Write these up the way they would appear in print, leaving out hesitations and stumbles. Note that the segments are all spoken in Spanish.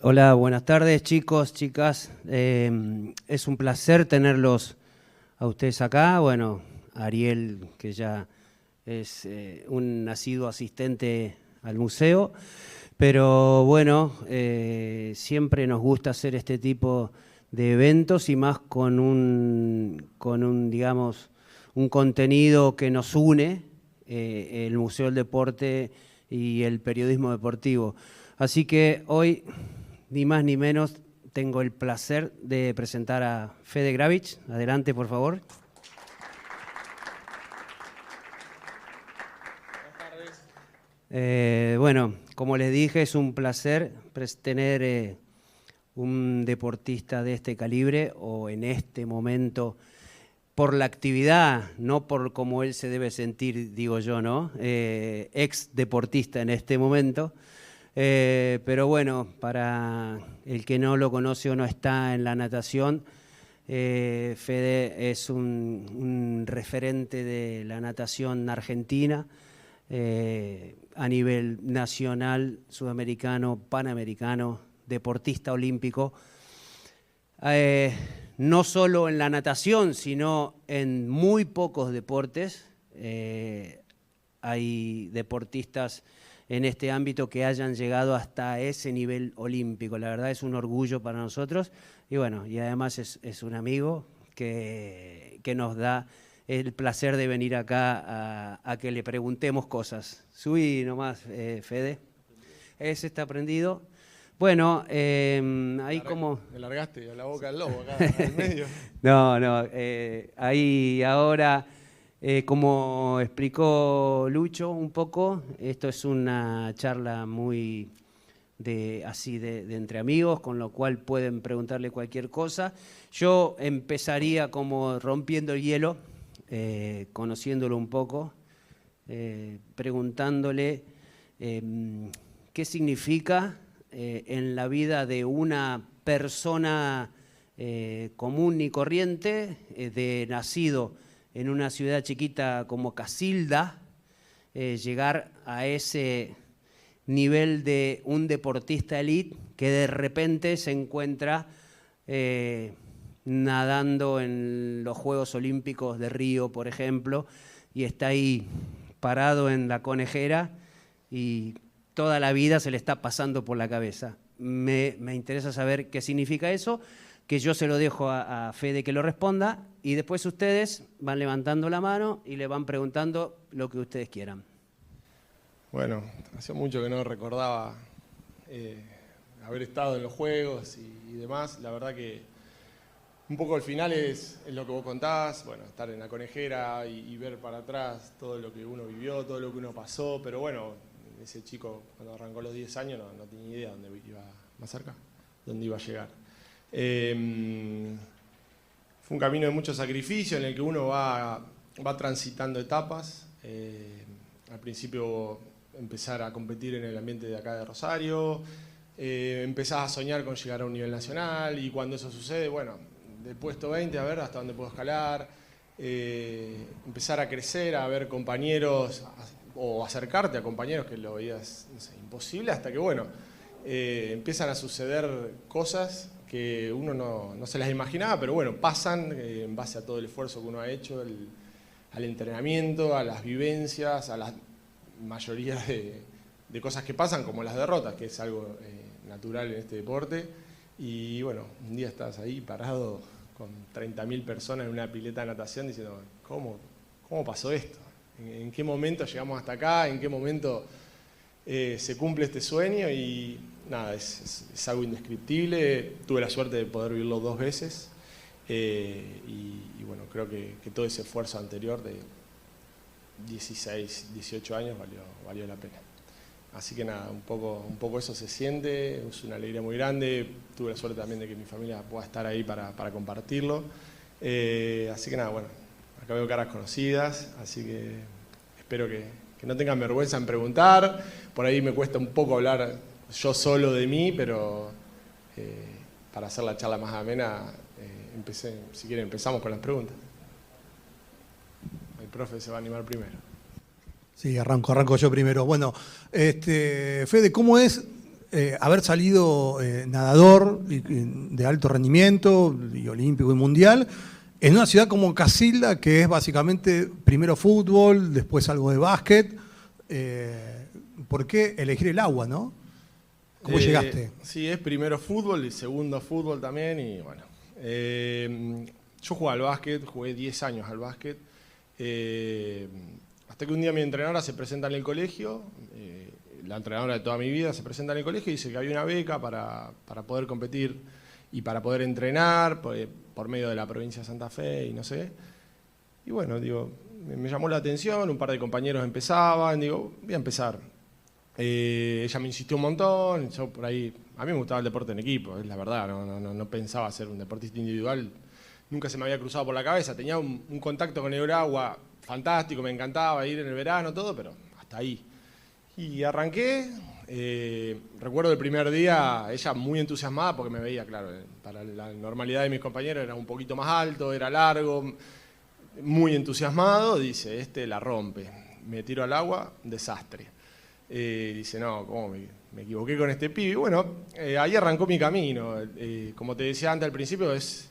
Hola, buenas tardes chicos, chicas. Es un placer tenerlos a ustedes acá. Bueno, Ariel, que ya es un asiduo asistente al museo, pero bueno, siempre nos gusta hacer este tipo de eventos y más digamos, un contenido que nos une, el Museo del Deporte y el periodismo deportivo. Así que hoy, ni más ni menos, tengo el placer de presentar a Fede Gravich. Adelante, por favor. Bueno, como les dije, es un placer tener un deportista de este calibre, o en este momento, por la actividad, no por cómo él se debe sentir, digo yo, ¿no? Ex deportista en este momento. Pero bueno, para el que no lo conoce o no está en la natación, Fede es un referente de la natación argentina a nivel nacional, sudamericano, panamericano, deportista olímpico. No solo en la natación, sino en muy pocos deportes hay deportistas en este ámbito que hayan llegado hasta ese nivel olímpico. La verdad es un orgullo para nosotros y bueno, y además es un amigo que nos da el placer de venir acá a que le preguntemos cosas. Subí nomás, Fede. Ese está prendido. Bueno, ahí como... Me largaste a la boca del lobo acá al medio. No, ahí ahora... como explicó Lucho un poco, esto es una charla muy de entre amigos, con lo cual pueden preguntarle cualquier cosa. Yo empezaría como rompiendo el hielo, conociéndolo un poco, preguntándole qué significa en la vida de una persona común y corriente, de nacido en una ciudad chiquita como Casilda, llegar a ese nivel de un deportista elite que de repente se encuentra nadando en los Juegos Olímpicos de Río, por ejemplo, y está ahí parado en la conejera y toda la vida se le está pasando por la cabeza. Me interesa saber qué significa eso, que yo se lo dejo a Fede que lo responda y después ustedes van levantando la mano y le van preguntando lo que ustedes quieran. Bueno, hace mucho que no recordaba haber estado en los Juegos y demás. La verdad que un poco al final es lo que vos contás, bueno, estar en la conejera y ver para atrás todo lo que uno vivió, todo lo que uno pasó, pero bueno, ese chico cuando arrancó los 10 años no tenía idea dónde iba, más cerca, dónde iba a llegar. Fue un camino de mucho sacrificio en el que uno va transitando etapas. Al principio empezar a competir en el ambiente de acá de Rosario, empezás a soñar con llegar a un nivel nacional y cuando eso sucede, bueno, del puesto 20 a ver hasta dónde puedo escalar, empezar a crecer, a ver compañeros o acercarte a compañeros que lo veías, no sé, imposible, hasta que bueno, empiezan a suceder cosas que uno no se las imaginaba, pero bueno, pasan en base a todo el esfuerzo que uno ha hecho, al entrenamiento, a las vivencias, a la mayoría de cosas que pasan, como las derrotas, que es algo natural en este deporte. Y bueno, un día estás ahí parado con 30.000 personas en una pileta de natación diciendo, ¿cómo pasó esto? ¿En qué momento llegamos hasta acá? ¿En qué momento se cumple este sueño? Y nada, es algo indescriptible. Tuve la suerte de poder vivirlo 2 veces. Y bueno, creo que todo ese esfuerzo anterior de 16, 18 años valió la pena. Así que nada, un poco eso se siente, es una alegría muy grande. Tuve la suerte también de que mi familia pueda estar ahí para compartirlo. Así que nada, bueno, acá veo caras conocidas, así que espero que no tengan vergüenza en preguntar. Por ahí me cuesta un poco hablar yo solo de mí, pero para hacer la charla más amena, si quieren empezamos con las preguntas. El profe se va a animar primero. Sí, arranco yo primero. Bueno, Fede, ¿cómo es haber salido nadador de alto rendimiento, y olímpico y mundial, en una ciudad como Casilda, que es básicamente primero fútbol, después algo de básquet. ¿Por qué elegir el agua, no? ¿Cómo llegaste? Sí, es primero fútbol y segundo fútbol también. Y bueno, yo jugué al básquet, jugué 10 años al básquet. Hasta que un día mi entrenadora se presenta en el colegio, la entrenadora de toda mi vida se presenta en el colegio y dice que había una beca para poder competir y para poder entrenar por medio de la provincia de Santa Fe y no sé. Y bueno, digo, me llamó la atención, un par de compañeros empezaban, digo, voy a empezar. Ella me insistió un montón, yo por ahí, a mí me gustaba el deporte en equipo, es la verdad, no pensaba ser un deportista individual, nunca se me había cruzado por la cabeza, tenía un contacto con el agua fantástico, me encantaba ir en el verano, todo, pero hasta ahí. Y arranqué, recuerdo el primer día, ella muy entusiasmada porque me veía, claro, para la normalidad de mis compañeros era un poquito más alto, era largo, muy entusiasmado, dice, este la rompe, me tiro al agua, desastre. Dice, no, ¿cómo me equivoqué con este pibe? Y bueno, ahí arrancó mi camino. Como te decía antes al principio, es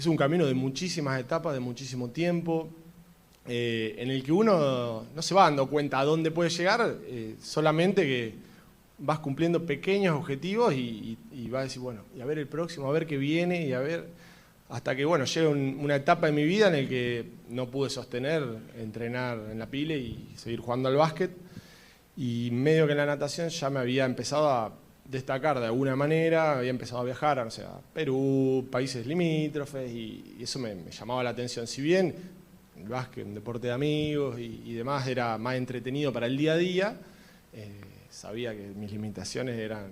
un camino de muchísimas etapas, de muchísimo tiempo, en el que uno no se va dando cuenta a dónde puede llegar, solamente que vas cumpliendo pequeños objetivos y vas a decir, bueno, y a ver el próximo, a ver qué viene, y a ver, hasta que, bueno, llega una etapa en mi vida en la que no pude sostener entrenar en la pile y seguir jugando al básquet. Y medio que en la natación ya me había empezado a destacar de alguna manera, había empezado a viajar a, no sé, a Perú, países limítrofes, y eso me llamaba la atención. Si bien el básquet, un deporte de amigos y demás, era más entretenido para el día a día, sabía que mis limitaciones eran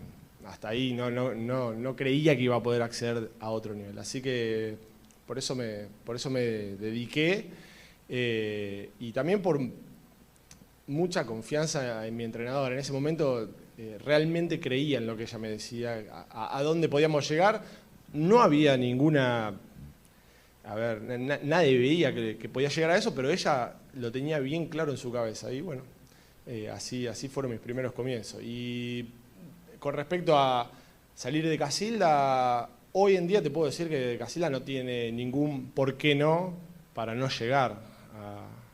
hasta ahí, no creía que iba a poder acceder a otro nivel. Así que por eso me dediqué, y también por mucha confianza en mi entrenador. En ese momento realmente creía en lo que ella me decía, a dónde podíamos llegar. No había ninguna... A ver, nadie veía que podía llegar a eso, pero ella lo tenía bien claro en su cabeza. Y bueno, así fueron mis primeros comienzos. Y con respecto a salir de Casilda, hoy en día te puedo decir que Casilda no tiene ningún por qué no para no llegar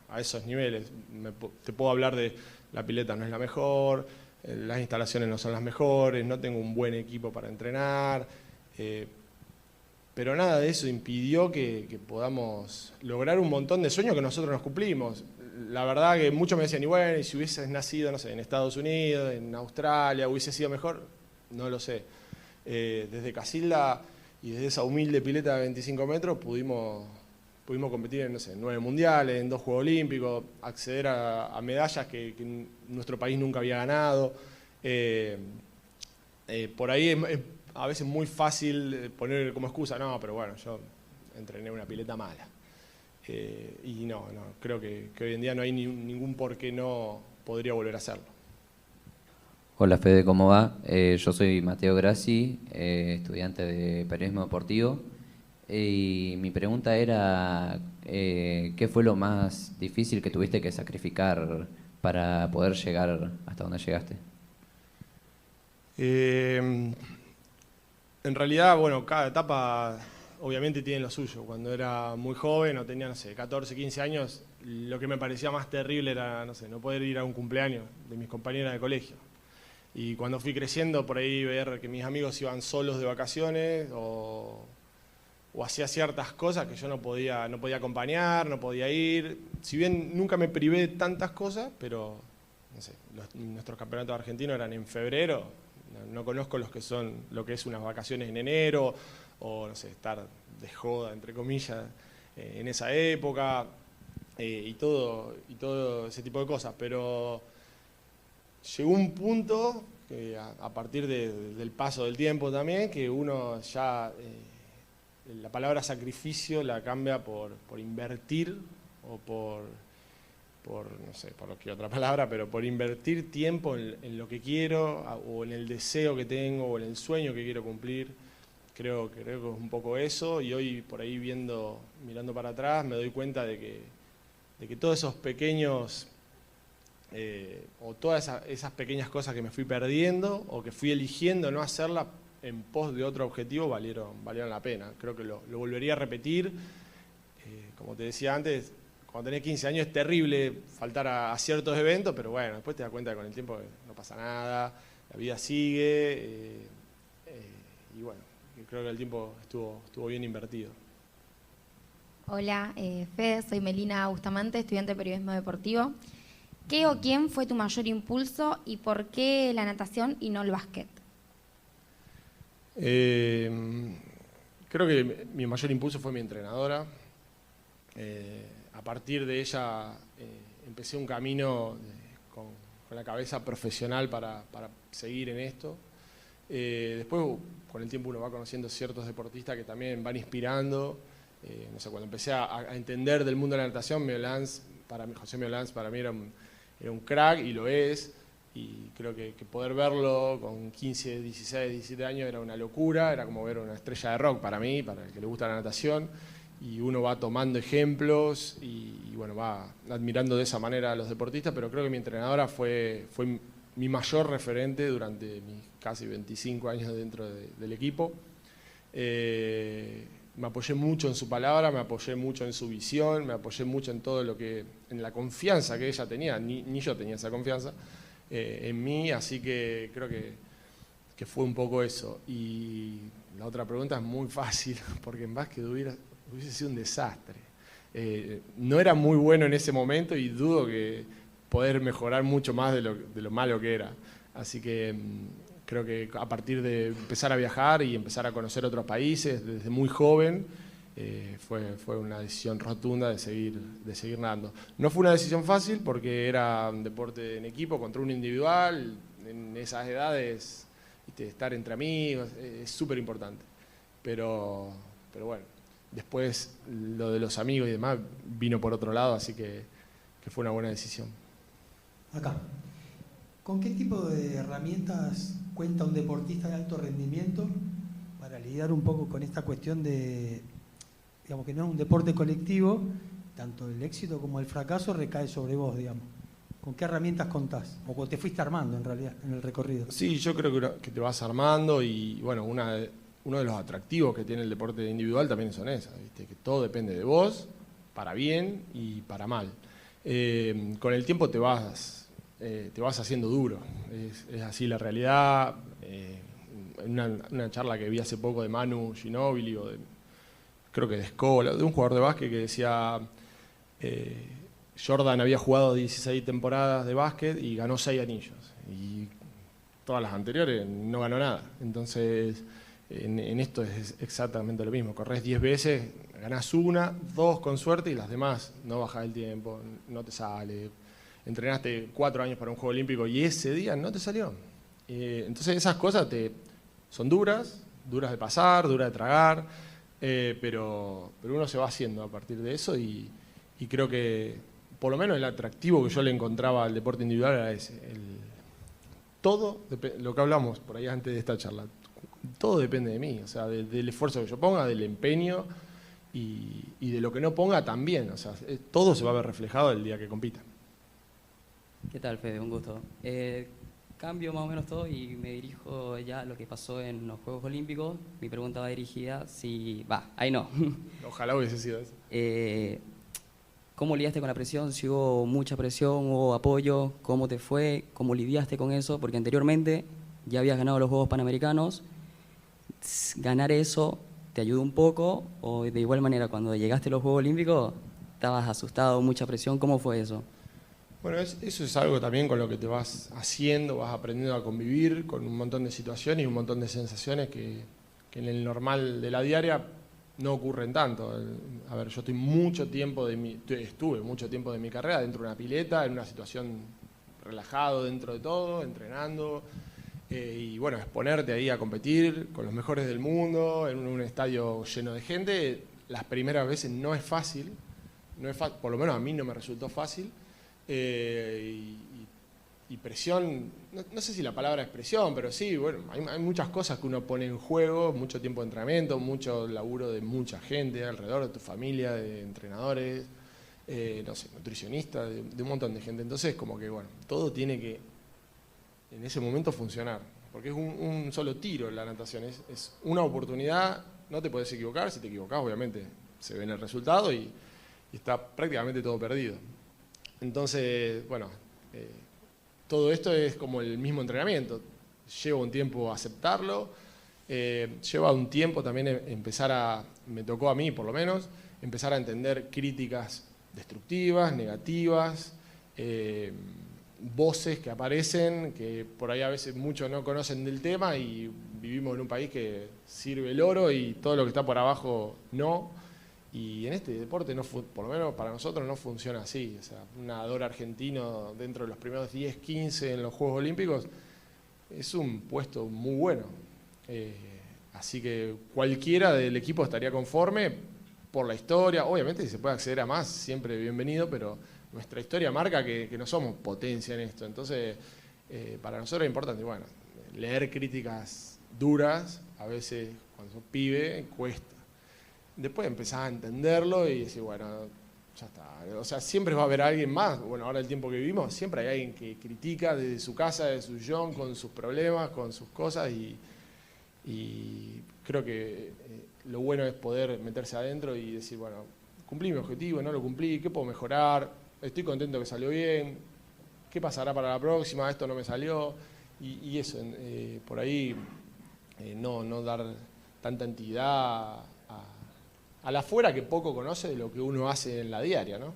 a esos niveles. Te puedo hablar de la pileta no es la mejor, las instalaciones no son las mejores, no tengo un buen equipo para entrenar, pero nada de eso impidió que podamos lograr un montón de sueños que nosotros nos cumplimos. La verdad que muchos me decían, y bueno, y si hubieses nacido, no sé, en Estados Unidos, en Australia, hubiese sido mejor, no lo sé. Desde Casilda y desde esa humilde pileta de 25 metros pudimos competir en, no sé, 9 mundiales, en 2 Juegos Olímpicos, acceder a medallas que nuestro país nunca había ganado. Por ahí es a veces muy fácil poner como excusa, no, pero bueno, yo entrené una pileta mala. Y no, creo que hoy en día no hay ningún por qué no podría volver a hacerlo. Hola Fede, ¿cómo va? Yo soy Mateo Grassi, estudiante de periodismo deportivo. Y mi pregunta era, ¿qué fue lo más difícil que tuviste que sacrificar para poder llegar hasta donde llegaste? En realidad, bueno, cada etapa obviamente tiene lo suyo. Cuando era muy joven, o tenía, no sé, 14, 15 años, lo que me parecía más terrible era, no sé, no poder ir a un cumpleaños de mis compañeras de colegio. Y cuando fui creciendo, por ahí ver que mis amigos iban solos de vacaciones o hacía ciertas cosas que yo no podía acompañar, no podía ir. Si bien nunca me privé de tantas cosas, pero no sé, nuestros campeonatos argentinos eran en febrero, no conozco lo que es unas vacaciones en enero, o no sé, estar de joda, entre comillas, en esa época, y todo ese tipo de cosas. Pero llegó un punto, a partir del paso del tiempo también, que uno ya... la palabra sacrificio la cambia por invertir o por no sé, por qué otra palabra, pero por invertir tiempo en lo que quiero o en el deseo que tengo o en el sueño que quiero cumplir. Creo que es un poco eso, y hoy por ahí mirando para atrás me doy cuenta de que todos esos pequeños o todas esas pequeñas cosas que me fui perdiendo o que fui eligiendo no hacerlas en pos de otro objetivo valieron la pena. Creo que lo volvería a repetir. Como te decía antes, cuando tenés 15 años es terrible faltar a ciertos eventos, pero bueno, después te das cuenta que con el tiempo no pasa nada, la vida sigue, y bueno, creo que el tiempo estuvo bien invertido. Hola, Fede, soy Melina Bustamante, estudiante de Periodismo Deportivo. ¿Qué o quién fue tu mayor impulso y por qué la natación y no el básquet? Creo que mi mayor impulso fue mi entrenadora. A partir de ella empecé un camino con la cabeza profesional para seguir en esto. Después, con el tiempo uno va conociendo ciertos deportistas que también van inspirando. No sé, cuando empecé a entender del mundo de la natación, José Meolans para mí era un crack y lo es. Y creo que poder verlo con 15, 16, 17 años era una locura, era como ver una estrella de rock para mí, para el que le gusta la natación. Y uno va tomando ejemplos y bueno, va admirando de esa manera a los deportistas, pero creo que mi entrenadora fue mi mayor referente durante mis casi 25 años dentro del equipo. Me apoyé mucho en su palabra, me apoyé mucho en su visión, me apoyé mucho en todo en la confianza que ella tenía, ni yo tenía esa confianza en mí, así que creo que fue un poco eso. Y la otra pregunta es muy fácil, porque en básquet hubiese sido un desastre. No era muy bueno en ese momento y dudo que poder mejorar mucho más de lo malo que era. Así que creo que a partir de empezar a viajar y empezar a conocer otros países desde muy joven, fue una decisión rotunda de seguir nadando. No fue una decisión fácil porque era un deporte en equipo contra un individual. En esas edades, estar entre amigos es súper importante. Pero bueno, después lo de los amigos y demás vino por otro lado, así que fue una buena decisión. Acá. ¿Con qué tipo de herramientas cuenta un deportista de alto rendimiento para lidiar un poco con esta cuestión de, digamos, que no es un deporte colectivo, tanto el éxito como el fracaso recae sobre vos, digamos? ¿Con qué herramientas contás? ¿O te fuiste armando en realidad en el recorrido? Sí, yo creo que te vas armando y bueno, uno de los atractivos que tiene el deporte individual también son esas, ¿viste? Que todo depende de vos, para bien y para mal. Con el tiempo te vas haciendo duro, es así la realidad. Una charla que vi hace poco de Manu Ginóbili, creo que de Escola, de un jugador de básquet que decía, Jordan había jugado 16 temporadas de básquet y ganó 6 anillos, y todas las anteriores no ganó nada. Entonces, en esto es exactamente lo mismo, corres 10 veces, ganás 1, 2 con suerte y las demás no bajás el tiempo, no te sale. Entrenaste 4 años para un Juego Olímpico y ese día no te salió. Entonces esas cosas son duras de pasar, duras de tragar, pero uno se va haciendo a partir de eso y creo que por lo menos el atractivo que yo le encontraba al deporte individual era ese. Todo, lo que hablamos por ahí antes de esta charla, todo depende de mí, o sea, del esfuerzo que yo ponga, del empeño y de lo que no ponga también. O sea, todo se va a ver reflejado el día que compita. ¿Qué tal, Fede? Un gusto. Cambio más o menos todo y me dirijo ya a lo que pasó en los Juegos Olímpicos. Mi pregunta va dirigida ahí no. Ojalá hubiese sido eso. ¿Cómo lidiaste con la presión? Si hubo mucha presión, hubo apoyo, ¿cómo te fue? ¿Cómo lidiaste con eso? Porque anteriormente ya habías ganado los Juegos Panamericanos. ¿Ganar eso te ayudó un poco? ¿O de igual manera cuando llegaste a los Juegos Olímpicos estabas asustado, mucha presión? ¿Cómo fue eso? Bueno, eso es algo también con lo que te vas haciendo, vas aprendiendo a convivir con un montón de situaciones y un montón de sensaciones que en el normal de la diaria no ocurren tanto. A ver, yo estuve mucho tiempo de mi carrera dentro de una pileta, en una situación relajado dentro de todo, entrenando, y bueno, exponerte ahí a competir con los mejores del mundo, en un estadio lleno de gente, las primeras veces no es fácil, por lo menos a mí no me resultó fácil. Y presión, no sé si la palabra es presión, pero sí, bueno, hay muchas cosas que uno pone en juego, mucho tiempo de entrenamiento, mucho laburo de mucha gente alrededor de tu familia, de entrenadores, no sé, nutricionista, de un montón de gente. Entonces, como que, bueno, todo tiene que, en ese momento, funcionar. Porque es un solo tiro la natación, es una oportunidad, no te podés equivocar, si te equivocás, obviamente, se ve en el resultado y está prácticamente todo perdido. Entonces, bueno, todo esto es como el mismo entrenamiento. Lleva un tiempo aceptarlo, lleva un tiempo también me tocó a mí por lo menos, empezar a entender críticas destructivas, negativas, voces que aparecen, que por ahí a veces muchos no conocen del tema y vivimos en un país que sirve el oro y todo lo que está por abajo no. Y en este deporte, por lo menos para nosotros, no funciona así. O sea, un nadador argentino dentro de los primeros 10, 15 en los Juegos Olímpicos es un puesto muy bueno. Así que cualquiera del equipo estaría conforme por la historia. Obviamente, si se puede acceder a más, siempre bienvenido, pero nuestra historia marca que no somos potencia en esto. Entonces, para nosotros es importante, bueno, leer críticas duras, a veces cuando sos pibe, cuesta. Después empezás a entenderlo y decís, bueno, ya está. O sea, siempre va a haber alguien más. Bueno, ahora el tiempo que vivimos, siempre hay alguien que critica desde su casa, desde su sillón, con sus problemas, con sus cosas. Y creo que lo bueno es poder meterse adentro y decir, bueno, cumplí mi objetivo, no lo cumplí, ¿qué puedo mejorar? Estoy contento que salió bien, ¿qué pasará para la próxima? Esto no me salió. Y eso, por ahí no dar tanta entidad a la afuera que poco conoce de lo que uno hace en la diaria, ¿no?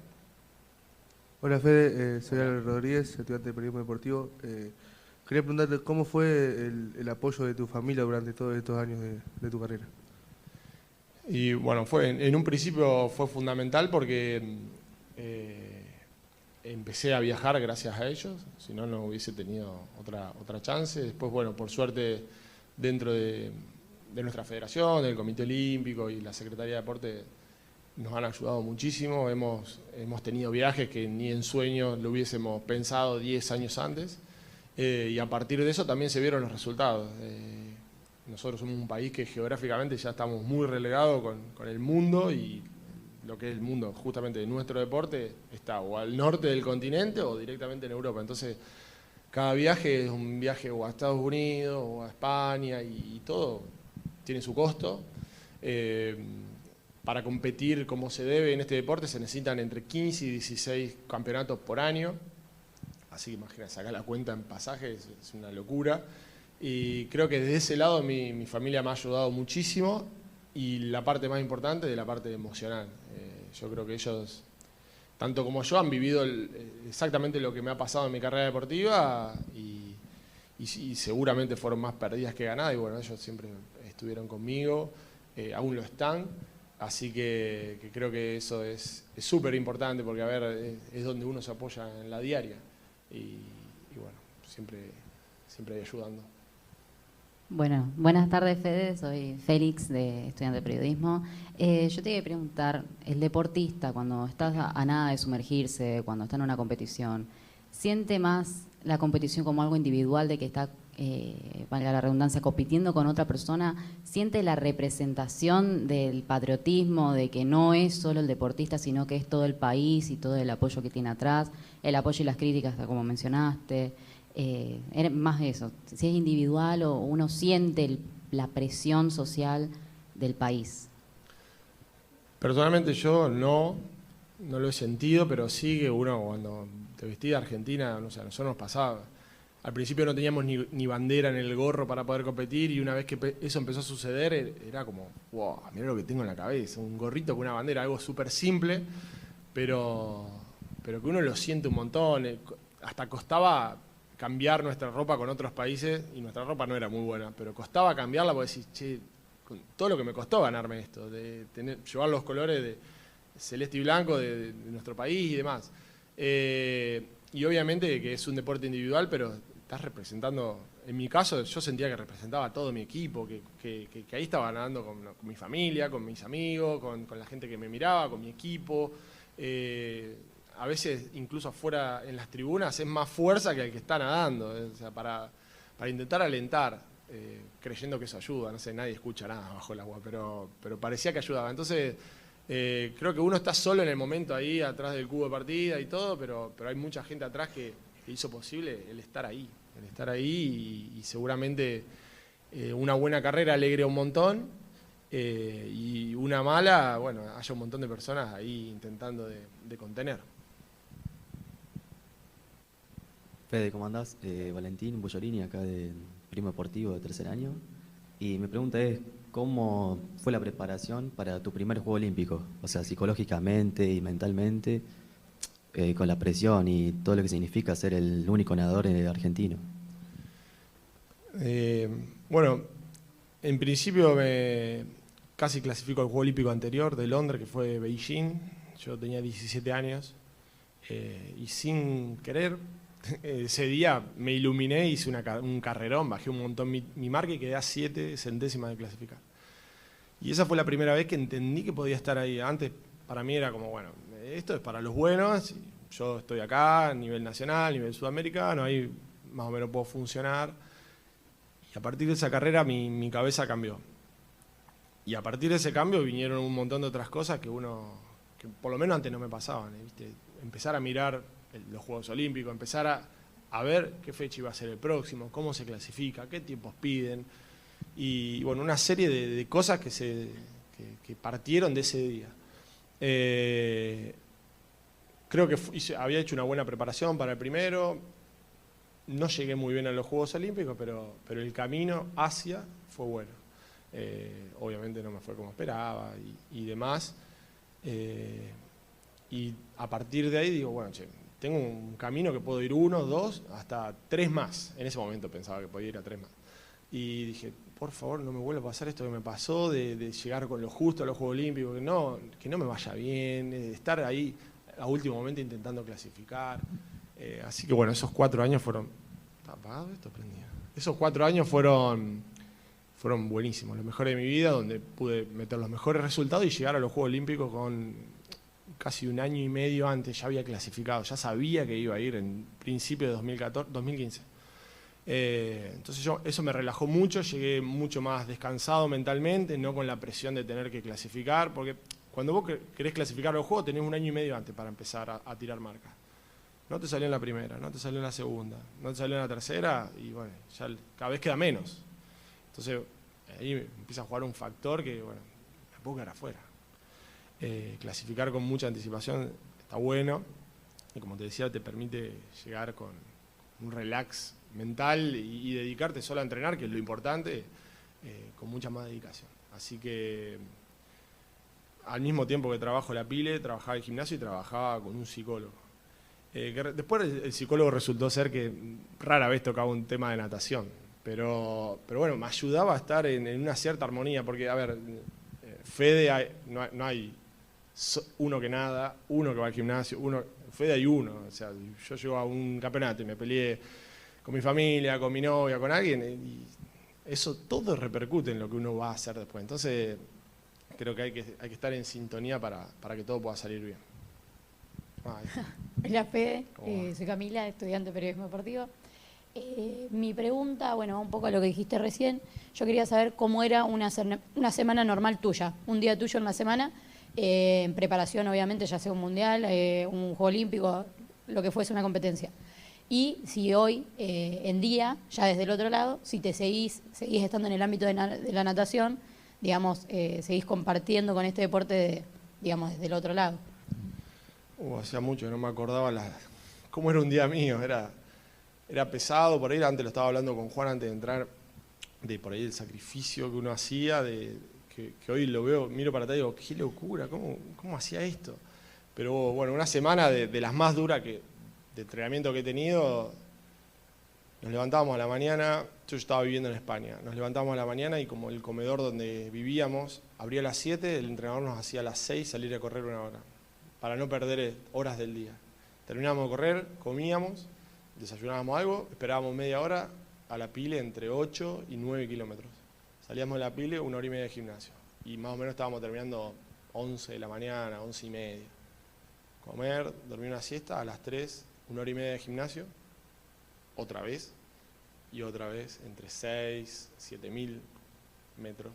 Hola Fede, soy Álvaro Rodríguez, estudiante de periodismo deportivo. Quería preguntarte cómo fue el apoyo de tu familia durante todos estos años de tu carrera. Y bueno, en un principio fue fundamental porque empecé a viajar gracias a ellos, si no, no hubiese tenido otra chance. Después, bueno, por suerte, dentro de nuestra federación, del Comité Olímpico y la Secretaría de Deporte nos han ayudado muchísimo. Hemos tenido viajes que ni en sueños lo hubiésemos pensado 10 años antes, y a partir de eso también se vieron los resultados. Nosotros somos un país que geográficamente ya estamos muy relegados con el mundo, y lo que es el mundo justamente de nuestro deporte está o al norte del continente o directamente en Europa. Entonces, cada viaje es un viaje o a Estados Unidos o a España y todo tiene su costo. Para competir como se debe en este deporte se necesitan entre 15 y 16 campeonatos por año. Así que imagínate, sacar la cuenta en pasajes es una locura. Y creo que desde ese lado mi familia me ha ayudado muchísimo, y la parte más importante de la parte emocional. Yo creo que ellos, tanto como yo, han vivido exactamente lo que me ha pasado en mi carrera deportiva, y seguramente fueron más perdidas que ganadas, y bueno, ellos siempre estuvieron conmigo, aún lo están, así que creo que eso es súper importante, porque a ver, es donde uno se apoya en la diaria, y bueno, siempre ahí ayudando. Bueno, buenas tardes Fede, soy Félix, de estudiante de periodismo. Yo te iba a preguntar, el deportista cuando está a nada de sumergirse, cuando está en una competición, ¿siente más la competición como algo individual de que está, valga la redundancia, compitiendo con otra persona? ¿Siente la representación del patriotismo, de que no es solo el deportista, sino que es todo el país y todo el apoyo que tiene atrás, el apoyo y las críticas, como mencionaste? Más eso, si es individual o uno siente la presión social del país. Personalmente yo no lo he sentido, pero sí que uno cuando te vestís de Argentina, no sé, a nosotros nos pasaba. Al principio no teníamos ni bandera en el gorro para poder competir, y una vez que eso empezó a suceder era como, wow, mirá lo que tengo en la cabeza, un gorrito con una bandera, algo súper simple, pero que uno lo siente un montón. Hasta costaba cambiar nuestra ropa con otros países, y nuestra ropa no era muy buena, pero costaba cambiarla porque decís, che, con todo lo que me costó ganarme esto, de llevar los colores de celeste y blanco de nuestro país y demás. Y obviamente que es un deporte individual, pero estás representando, en mi caso yo sentía que representaba a todo mi equipo, que ahí estaba nadando con mi familia, con mis amigos, con la gente que me miraba, con mi equipo. A veces incluso afuera en las tribunas es más fuerza que el que está nadando, o sea, para intentar alentar, creyendo que eso ayuda. No sé, nadie escucha nada bajo el agua, pero parecía que ayudaba. Entonces Creo que uno está solo en el momento ahí, atrás del cubo de partida y todo, pero hay mucha gente atrás que hizo posible el estar ahí. Y seguramente una buena carrera alegre un montón, y una mala, bueno, haya un montón de personas ahí intentando de contener. Fede, ¿cómo andás? Valentín Bullolini, acá de Primo Deportivo de tercer año. Y mi pregunta es, ¿cómo fue la preparación para tu primer Juego Olímpico? O sea, psicológicamente y mentalmente, con la presión y todo lo que significa ser el único nadador argentino. Bueno, en principio me casi clasifico al Juego Olímpico anterior de Londres, que fue Beijing. Yo tenía 17 años y sin querer, ese día me iluminé, hice un carrerón, bajé un montón mi marca y quedé a 7 centésimas de clasificar. Y esa fue la primera vez que entendí que podía estar ahí. Antes para mí era como, bueno, esto es para los buenos, yo estoy acá a nivel nacional, a nivel sudamericano, ahí más o menos puedo funcionar. Y a partir de esa carrera mi cabeza cambió. Y a partir de ese cambio vinieron un montón de otras cosas que por lo menos antes no me pasaban, ¿viste? Empezar a mirar los Juegos Olímpicos, empezar a ver qué fecha iba a ser el próximo, cómo se clasifica, qué tiempos piden. Y bueno, una serie de cosas que partieron de ese día. Creo que había hecho una buena preparación para el primero. No llegué muy bien a los Juegos Olímpicos, pero el camino hacia fue bueno. Obviamente no me fue como esperaba y demás. Y a partir de ahí digo, bueno, tengo un camino que puedo ir 1, 2, hasta 3 más. En ese momento pensaba que podía ir a 3 más. Y dije, por favor, no me vuelva a pasar esto que me pasó, de llegar con lo justo a los Juegos Olímpicos, que no me vaya bien, estar ahí a último momento intentando clasificar. Así que bueno, esos 4 años fueron... ¿Está apagado esto? Prendido. Esos 4 años fueron buenísimos, los mejores de mi vida, donde pude meter los mejores resultados y llegar a los Juegos Olímpicos con casi 1 año y medio antes. Ya había clasificado, ya sabía que iba a ir en principio de 2015. Entonces eso me relajó mucho, llegué mucho más descansado mentalmente, no con la presión de tener que clasificar, porque cuando vos querés clasificar los juegos tenés 1 año y medio antes para empezar a tirar marcas. No te salió en la primera, no te salió en la segunda, no te salió en la tercera y bueno, ya cada vez queda menos. Entonces ahí empieza a jugar un factor que bueno, me puedo quedar afuera. Clasificar con mucha anticipación está bueno y como te decía te permite llegar con un relax mental y dedicarte solo a entrenar, que es lo importante, con mucha más dedicación. Así que al mismo tiempo que trabajo la pile, trabajaba en el gimnasio y trabajaba con un psicólogo. Después el psicólogo resultó ser que rara vez tocaba un tema de natación, pero bueno, me ayudaba a estar en una cierta armonía, porque a ver, Fede no hay uno que nada, uno que va al gimnasio, Fede hay uno, o sea, yo llego a un campeonato y me peleé con mi familia, con mi novia, con alguien, y eso todo repercute en lo que uno va a hacer después. Entonces, creo que hay que estar en sintonía para que todo pueda salir bien. Hola Fede, soy Camila, estudiante de Periodismo Deportivo. Mi pregunta, bueno, un poco a lo que dijiste recién, yo quería saber cómo era una semana normal tuya, un día tuyo en la semana, en preparación obviamente, ya sea un mundial, un juego olímpico, lo que fuese una competencia. Y si hoy, en día, ya desde el otro lado, si te seguís estando en el ámbito de la natación, digamos, seguís compartiendo con este deporte, digamos, desde el otro lado. Hacía mucho que no me acordaba cómo era un día mío, era pesado, por ahí antes lo estaba hablando con Juan antes de entrar, de por ahí el sacrificio que uno hacía, que hoy lo veo, miro para atrás y digo, qué locura, ¿cómo hacía esto? Pero bueno, una semana de las más duras de entrenamiento que he tenido, nos levantábamos a la mañana, yo estaba viviendo en España, nos levantábamos a la mañana y como el comedor donde vivíamos abría a las 7, el entrenador nos hacía a las 6 salir a correr 1 hora, para no perder horas del día. Terminábamos de correr, comíamos, desayunábamos algo, esperábamos media hora a la pile entre 8 y 9 kilómetros. Salíamos de la pile 1 hora y media de gimnasio y más o menos estábamos terminando 11 de la mañana, 11 y media. Comer, dormir una siesta, a las 3, 1 hora y media de gimnasio, otra vez y otra vez, entre 6, 7.000 metros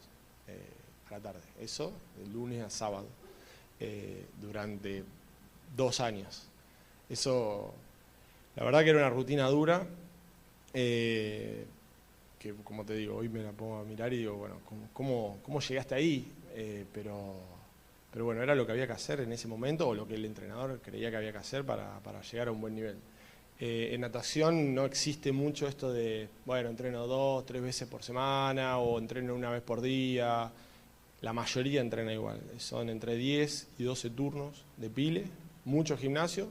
a la tarde. Eso de lunes a sábado. durante 2 años. Eso, la verdad que era una rutina dura, que como te digo, hoy me la pongo a mirar y digo, bueno, ¿cómo llegaste ahí? Pero bueno, era lo que había que hacer en ese momento, o lo que el entrenador creía que había que hacer para llegar a un buen nivel. En natación no existe mucho esto de, bueno, entreno 2, 3 veces por semana, o entreno 1 vez por día. La mayoría entrena igual, son entre 10 y 12 turnos de pile, mucho gimnasio,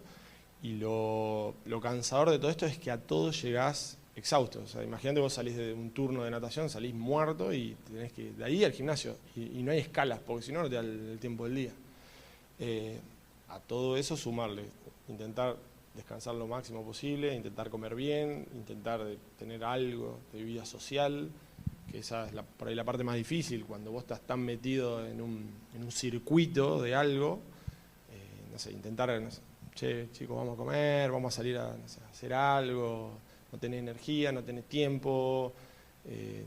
y lo cansador de todo esto es que a todos llegás exhausto. O sea, imagínate vos salís de un turno de natación, salís muerto y tenés que de ahí al gimnasio, y no hay escalas, porque si no, no te da el tiempo del día. A todo eso sumarle, intentar descansar lo máximo posible, intentar comer bien, intentar tener algo de vida social, que esa es por ahí la parte más difícil, cuando vos estás tan metido en un circuito de algo, no sé, intentar, no sé, che, chicos, vamos a comer, vamos a salir a, no sé, a hacer algo, no tenés energía, no tenés tiempo,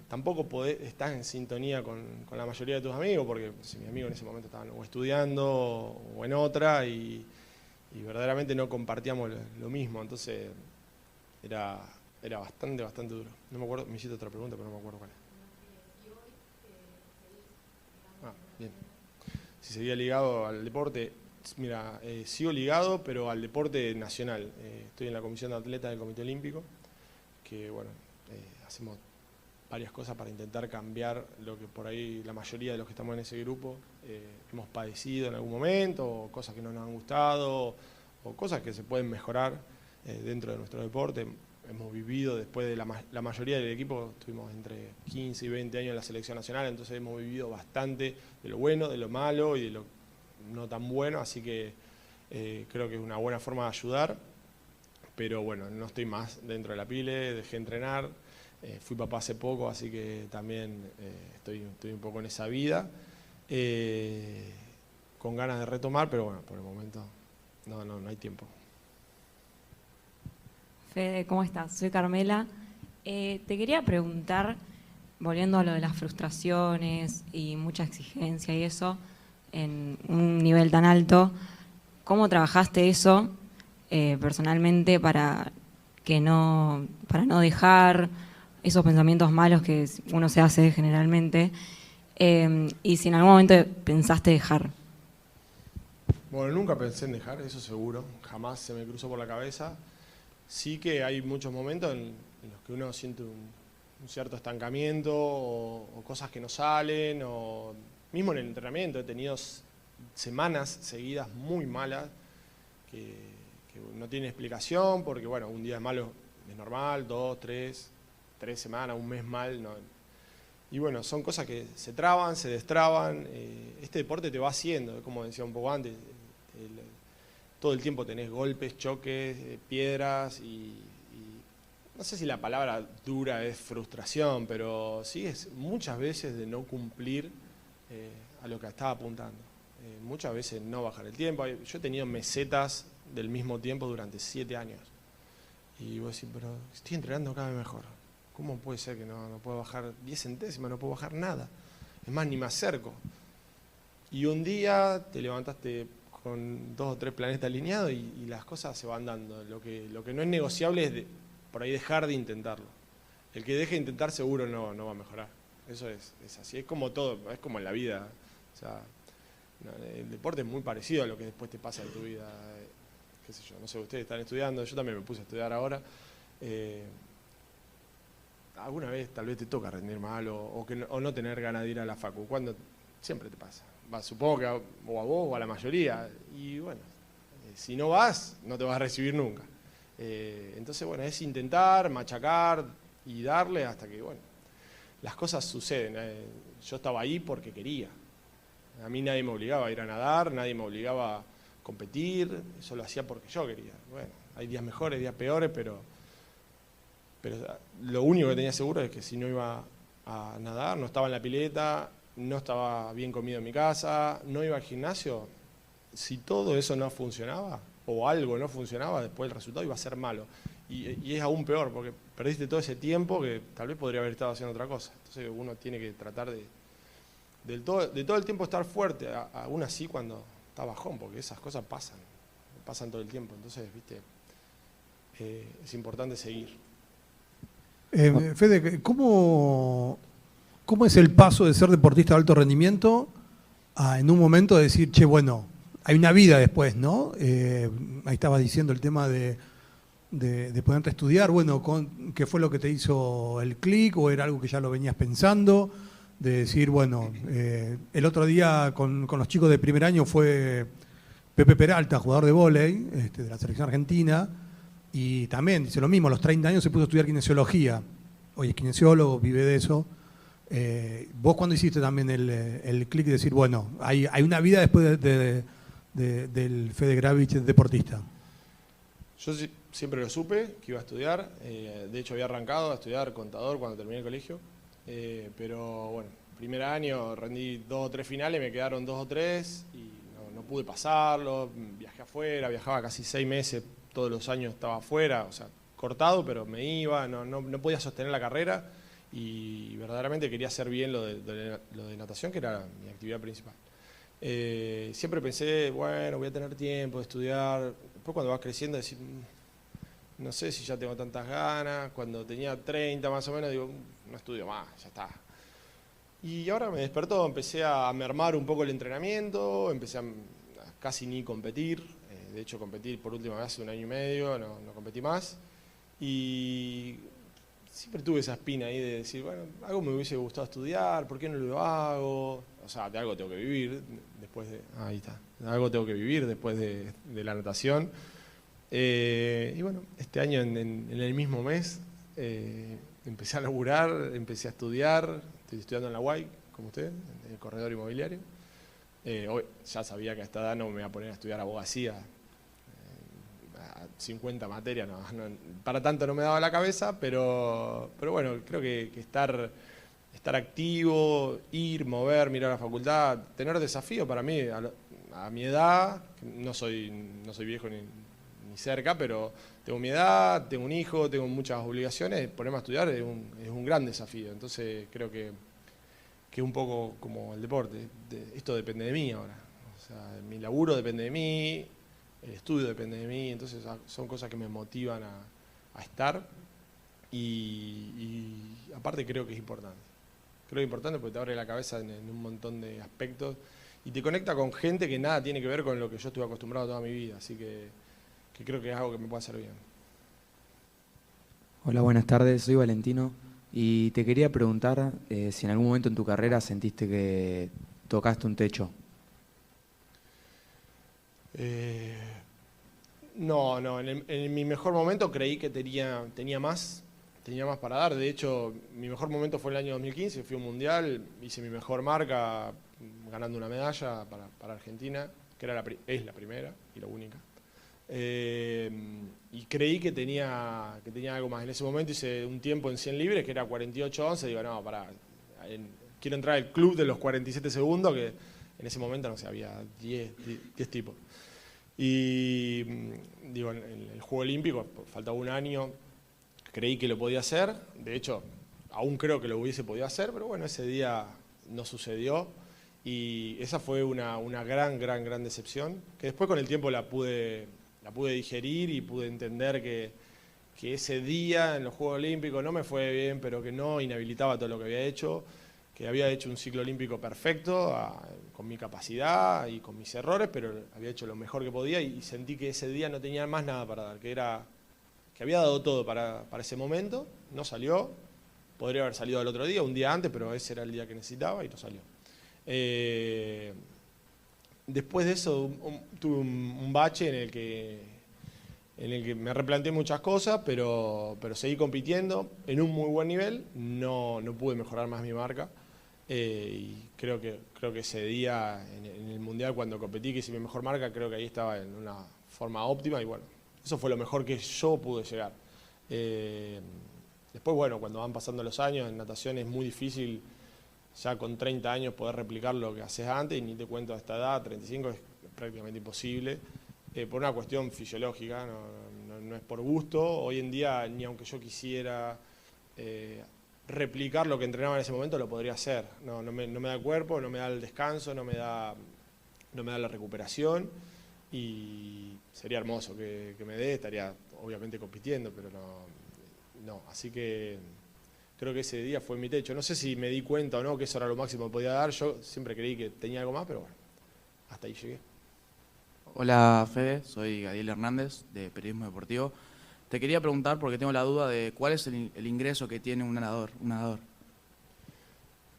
tampoco estás en sintonía con la mayoría de tus amigos, porque si mis amigos en ese momento estaban o estudiando o en otra, y verdaderamente no compartíamos lo mismo, entonces era bastante duro. No me acuerdo, me hiciste otra pregunta, pero no me acuerdo cuál es. Bien. Si seguía ligado al deporte, mira, sigo ligado, pero al deporte nacional. Estoy en la comisión de atletas del Comité Olímpico, que bueno, hacemos varias cosas para intentar cambiar lo que por ahí la mayoría de los que estamos en ese grupo hemos padecido en algún momento, o cosas que no nos han gustado, o cosas que se pueden mejorar dentro de nuestro deporte. Hemos vivido, después de la mayoría del equipo, estuvimos entre 15 y 20 años en la selección nacional, entonces hemos vivido bastante de lo bueno, de lo malo y de lo no tan bueno, así que creo que es una buena forma de ayudar, pero bueno, no estoy más dentro de la pile, dejé entrenar, fui papá hace poco, así que también estoy un poco en esa vida, con ganas de retomar, pero bueno, por el momento no hay tiempo. Fede, ¿cómo estás? Soy Carmela. Te quería preguntar, volviendo a lo de las frustraciones y mucha exigencia y eso, en un nivel tan alto, ¿cómo trabajaste eso personalmente para no dejar esos pensamientos malos que uno se hace generalmente? Y si en algún momento pensaste dejar. Bueno, nunca pensé en dejar, eso seguro, jamás se me cruzó por la cabeza. Sí que hay muchos momentos en los que uno siente un cierto estancamiento o cosas que no salen, o mismo en el entrenamiento he tenido semanas seguidas muy malas que no tienen explicación, porque bueno, un día es malo, es normal, 2, 3 semanas, un mes mal, no. Y bueno, son cosas que se traban, se destraban, este deporte te va haciendo, como decía un poco antes, todo el tiempo tenés golpes, choques, piedras y no sé si la palabra dura es frustración, pero sí es muchas veces de no cumplir a lo que estaba apuntando. Muchas veces no bajar el tiempo. Yo he tenido mesetas del mismo tiempo durante 7 años. Y vos decís, pero estoy entrenando cada vez mejor. ¿Cómo puede ser que no puedo bajar 10 centésimas, no puedo bajar nada? Es más, ni me acerco. Y un día te levantaste con 2 o 3 planetas alineados y las cosas se van dando. Lo que no es negociable es por ahí dejar de intentarlo. El que deje de intentar seguro no va a mejorar. Eso es así, es como todo, es como en la vida. O sea, el deporte es muy parecido a lo que después te pasa en tu vida. Qué sé yo, no sé, ustedes están estudiando, yo también me puse a estudiar ahora. Alguna vez tal vez te toca rendir mal o no tener ganas de ir a la facu. Cuando siempre te pasa. Supongo que o a vos o a la mayoría. Y bueno, si no vas, no te vas a recibir nunca. Entonces, bueno, es intentar, machacar y darle hasta que, bueno, las cosas suceden. Yo estaba ahí porque quería. A mí nadie me obligaba a ir a nadar, nadie me obligaba a competir, eso lo hacía porque yo quería. Bueno, hay días mejores, días peores, pero lo único que tenía seguro es que si no iba a nadar, no estaba en la pileta, no estaba bien comido en mi casa, no iba al gimnasio, si todo eso no funcionaba, o algo no funcionaba, después el resultado iba a ser malo. Y es aún peor, porque perdiste todo ese tiempo que tal vez podría haber estado haciendo otra cosa. Entonces uno tiene que tratar de todo el tiempo estar fuerte, aún así cuando bajón, porque esas cosas pasan todo el tiempo. Entonces, viste, es importante seguir. Fede, ¿cómo es el paso de ser deportista de alto rendimiento a en un momento decir, che, bueno, hay una vida después, ¿no? Ahí estabas diciendo el tema de ponerte a estudiar, bueno, ¿qué fue lo que te hizo el clic o era algo que ya lo venías pensando? De decir, bueno, el otro día con los chicos de primer año fue Pepe Peralta, jugador de vóley de la selección argentina, y también dice lo mismo, a los 30 años se puso a estudiar kinesiología. Hoy es kinesiólogo, vive de eso. ¿Vos cuándo hiciste también el clic de decir, bueno, hay una vida después del Fede Gravich deportista? Yo siempre lo supe, que iba a estudiar. De hecho, había arrancado a estudiar contador cuando terminé el colegio. Pero bueno, primer año rendí 2 o 3 finales, me quedaron 2 o 3 y no pude pasarlo. Viajé afuera, viajaba casi 6 meses, todos los años estaba afuera, o sea, cortado, pero me iba, no podía sostener la carrera y verdaderamente quería hacer bien lo de natación, que era mi actividad principal. Siempre pensé, bueno, voy a tener tiempo de estudiar. Después cuando vas creciendo decís, no sé si ya tengo tantas ganas. Cuando tenía 30 más o menos digo, no estudio más, ya está. Y ahora me despertó, empecé a mermar un poco el entrenamiento, empecé a casi ni competir. De hecho competir por última vez hace 1 año y medio, no competí más. Y siempre tuve esa espina ahí de decir, bueno, algo me hubiese gustado estudiar, ¿por qué no lo hago? O sea, de algo tengo que vivir después de... Ahí está. De algo tengo que vivir después de la natación. Y bueno, este año en el mismo mes empecé a laburar, empecé a estudiar. Estoy estudiando en la UAI, como usted, en el corredor inmobiliario. Hoy ya sabía que a esta edad no me iba a poner a estudiar abogacía. 50 materias, no, para tanto no me daba la cabeza, pero bueno, creo que estar activo, ir, mover, mirar a la facultad, tener desafío para mí, a mi edad, no soy viejo ni cerca, pero tengo mi edad, tengo un hijo, tengo muchas obligaciones, ponerme a estudiar es un gran desafío, entonces creo que un poco como el deporte, esto depende de mí ahora, o sea, mi laburo depende de mí, el estudio depende de mí, entonces son cosas que me motivan a estar y aparte creo que es importante. Creo que es importante porque te abre la cabeza en un montón de aspectos y te conecta con gente que nada tiene que ver con lo que yo estuve acostumbrado toda mi vida, así que creo que es algo que me puede hacer bien. Hola, buenas tardes, soy Valentino y te quería preguntar si en algún momento en tu carrera sentiste que tocaste un techo. No, en mi mejor momento creí que tenía más para dar. De hecho, mi mejor momento fue el año 2015, fui a un mundial, hice mi mejor marca ganando una medalla para Argentina, que es la primera y la única. Y creí que tenía algo más. En ese momento hice un tiempo en 100 libres que era 48-11, digo, no, quiero entrar al club de los 47 segundos, que en ese momento, no sé, había 10 tipos. Y digo, en el Juego Olímpico, faltaba 1 año, creí que lo podía hacer, de hecho, aún creo que lo hubiese podido hacer, pero bueno, ese día no sucedió y esa fue una gran decepción, que después con el tiempo la pude digerir y pude entender que ese día en los Juegos Olímpicos no me fue bien, pero que no inhabilitaba todo lo que había hecho, que había hecho un ciclo olímpico perfecto, con mi capacidad y con mis errores, pero había hecho lo mejor que podía y sentí que ese día no tenía más nada para dar, que había dado todo para ese momento, no salió, podría haber salido al otro día, un día antes, pero ese era el día que necesitaba y no salió. Después de eso tuve un bache en el que me replanteé muchas cosas, pero seguí compitiendo en un muy buen nivel, no pude mejorar más mi marca. Y creo que ese día en el Mundial cuando competí, que hice mi mejor marca, creo que ahí estaba en una forma óptima y bueno, eso fue lo mejor que yo pude llegar. Después, bueno, cuando van pasando los años, en natación es muy difícil ya con 30 años poder replicar lo que haces antes, y ni te cuento a esta edad, 35, es prácticamente imposible, por una cuestión fisiológica, no es por gusto. Hoy en día, ni aunque yo quisiera replicar lo que entrenaba en ese momento, lo podría hacer. No me da el cuerpo, no me da el descanso, no me da no me da la recuperación y sería hermoso que me dé, estaría obviamente compitiendo, pero no, así que creo que ese día fue mi techo. No sé si me di cuenta o no que eso era lo máximo que podía dar, yo siempre creí que tenía algo más, pero bueno, hasta ahí llegué. Hola Fede, soy Gadiel Hernández de Periodismo Deportivo. Te quería preguntar porque tengo la duda de cuál es el ingreso que tiene un nadador.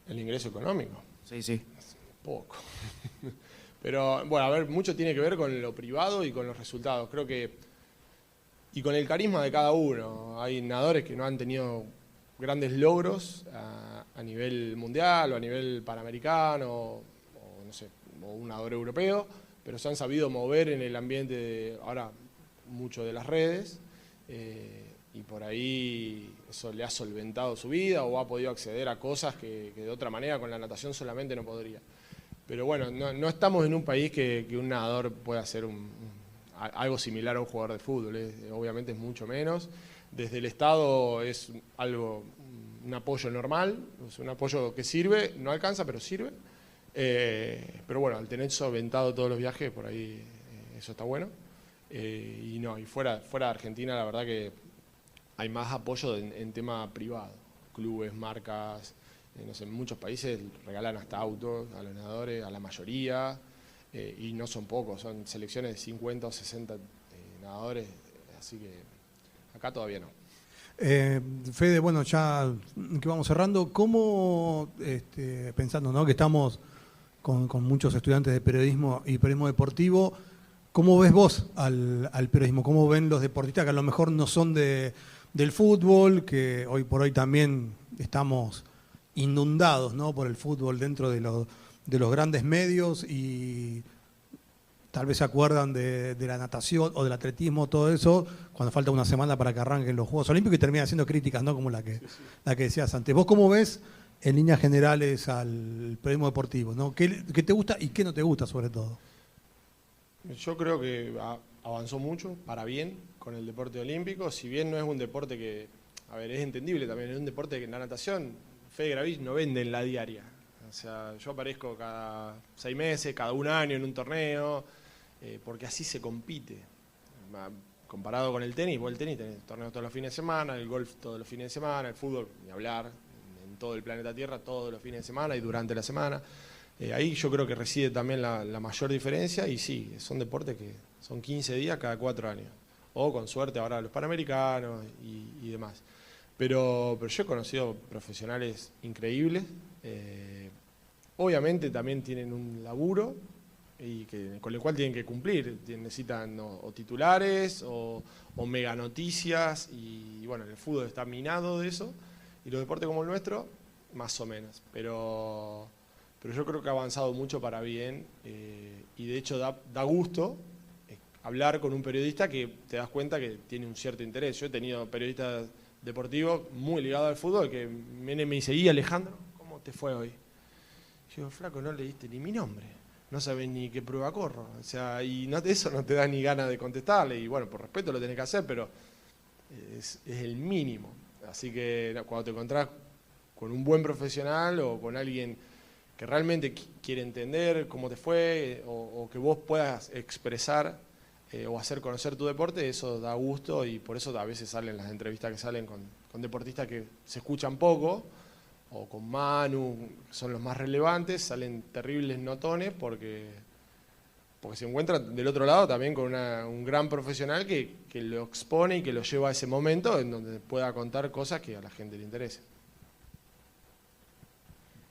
¿El ingreso económico? Sí. Poco. Pero bueno, a ver, mucho tiene que ver con lo privado y con los resultados. Creo que, y con el carisma de cada uno. Hay nadadores que no han tenido grandes logros a nivel mundial o a nivel panamericano, o no sé, o un nadador europeo, pero se han sabido mover en el ambiente ahora mucho de las redes, y por ahí eso le ha solventado su vida o ha podido acceder a cosas que de otra manera con la natación solamente no podría. Pero bueno, no estamos en un país que un nadador pueda hacer algo similar a un jugador de fútbol, obviamente es mucho menos. Desde el Estado es un apoyo normal, es un apoyo que sirve, no alcanza, pero sirve. Pero bueno, al tener solventado todos los viajes, por ahí eso está bueno. Y fuera de Argentina, la verdad que hay más apoyo en tema privado. Clubes, marcas, no sé, en muchos países regalan hasta autos a los nadadores, a la mayoría, y no son pocos, son selecciones de 50 o 60 nadadores, así que acá todavía no. Fede, bueno, ya que vamos cerrando, ¿cómo, pensando, ¿no?, que estamos con muchos estudiantes de periodismo y periodismo deportivo, cómo ves vos al periodismo? ¿Cómo ven los deportistas que a lo mejor no son del fútbol, que hoy por hoy también estamos inundados, ¿no?, por el fútbol dentro de los grandes medios, y tal vez se acuerdan de la natación o del atletismo, todo eso, cuando falta una semana para que arranquen los Juegos Olímpicos, y terminan haciendo críticas, ¿no?, como la que decías antes? ¿Vos cómo ves en líneas generales al periodismo deportivo, ¿no? ¿Qué te gusta y qué no te gusta sobre todo? Yo creo que avanzó mucho, para bien, con el deporte olímpico, si bien no es un deporte que, a ver, es entendible también, es un deporte que en la natación, Fede Gravich no vende en la diaria. O sea, yo aparezco cada 6 meses, cada un año en un torneo, porque así se compite. Comparado con el tenis, vos el tenis tenés torneos todos los fines de semana, el golf todos los fines de semana, el fútbol, ni hablar, en todo el planeta Tierra todos los fines de semana y durante la semana. Ahí yo creo que reside también la mayor diferencia, y sí, son deportes que son 15 días cada 4 años. O con suerte ahora los panamericanos y demás. Pero yo he conocido profesionales increíbles. Obviamente también tienen un laburo con el cual tienen que cumplir. Necesitan o titulares o mega noticias. Y bueno, el fútbol está minado de eso. Y los deportes como el nuestro, más o menos. Pero yo creo que ha avanzado mucho para bien. Y de hecho da gusto hablar con un periodista que te das cuenta que tiene un cierto interés. Yo he tenido periodistas deportivos muy ligados al fútbol que me dice: ¿y Alejandro, cómo te fue hoy? Yo digo: flaco, no leíste ni mi nombre, no sabes ni qué prueba corro. O sea, y eso no te da ni ganas de contestarle. Y bueno, por respeto lo tenés que hacer, pero es el mínimo. Así que cuando te encontrás con un buen profesional o con alguien que realmente quiere entender cómo te fue, o que vos puedas expresar o hacer conocer tu deporte, eso da gusto, y por eso a veces salen las entrevistas que salen con deportistas que se escuchan poco, o con Manu, que son los más relevantes, salen terribles notones porque se encuentran del otro lado también con un gran profesional que lo expone y que lo lleva a ese momento en donde pueda contar cosas que a la gente le interesen.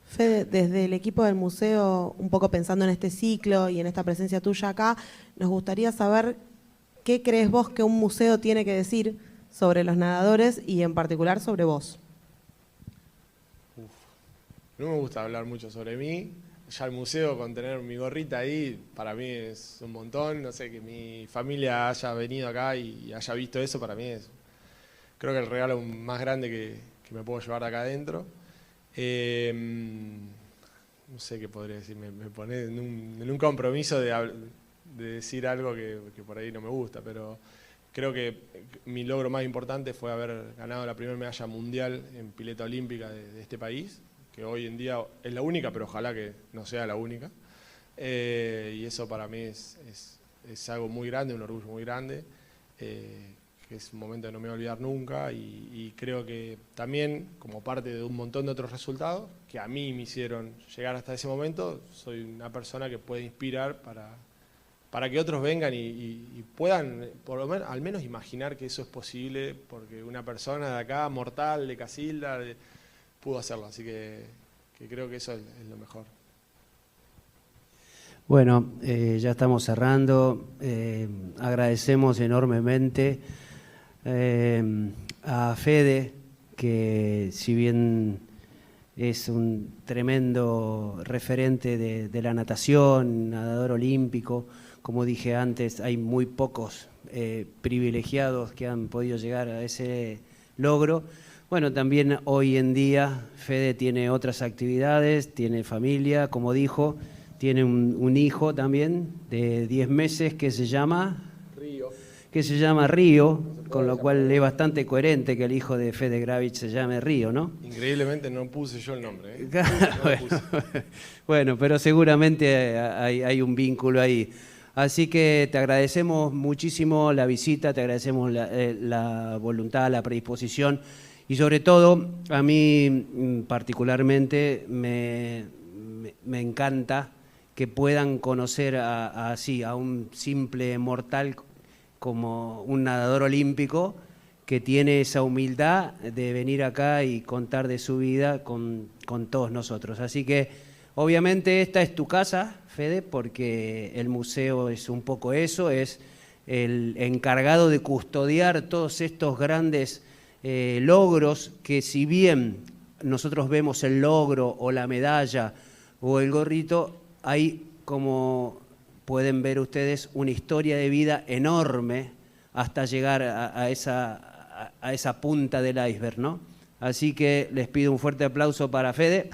Fede, desde el equipo del museo, un poco pensando en este ciclo y en esta presencia tuya acá, nos gustaría saber qué crees vos que un museo tiene que decir sobre los nadadores y en particular sobre vos. No me gusta hablar mucho sobre mí. Ya el museo, con tener mi gorrita ahí, para mí es un montón. No sé, que mi familia haya venido acá y haya visto eso, para mí es, creo que el regalo más grande que me puedo llevar de acá adentro. No sé qué podría decir, me pone en un compromiso de decir algo que por ahí no me gusta, pero creo que mi logro más importante fue haber ganado la primera medalla mundial en pileta olímpica de este país, que hoy en día es la única, pero ojalá que no sea la única. y eso para mí es algo muy grande, un orgullo muy grande, que es un momento que no me voy a olvidar nunca, y creo que también, como parte de un montón de otros resultados que a mí me hicieron llegar hasta ese momento, soy una persona que puede inspirar para que otros vengan y puedan, por lo menos, al menos imaginar que eso es posible, porque una persona de acá, mortal, de Casilda, pudo hacerlo, así que creo que eso es lo mejor. Bueno, ya estamos cerrando. Agradecemos enormemente a Fede, que si bien es un tremendo referente de la natación, nadador olímpico, como dije antes, hay muy pocos privilegiados que han podido llegar a ese logro. Bueno, también hoy en día Fede tiene otras actividades, tiene familia, como dijo, tiene un hijo también de 10 meses que se llama Río, con lo cual es bastante coherente que el hijo de Fede Gravich se llame Río, ¿no? Increíblemente no puse yo el nombre. Bueno, pero seguramente hay un vínculo ahí. Así que te agradecemos muchísimo la visita, te agradecemos la voluntad, la predisposición, y sobre todo a mí particularmente me encanta que puedan conocer a un simple mortal como un nadador olímpico que tiene esa humildad de venir acá y contar de su vida con todos nosotros. Así que obviamente esta es tu casa, Fede, porque el museo es un poco eso, es el encargado de custodiar todos estos grandes logros que, si bien nosotros vemos el logro o la medalla o el gorrito, hay, como pueden ver ustedes, una historia de vida enorme hasta llegar a esa punta del iceberg, ¿no? Así que les pido un fuerte aplauso para Fede.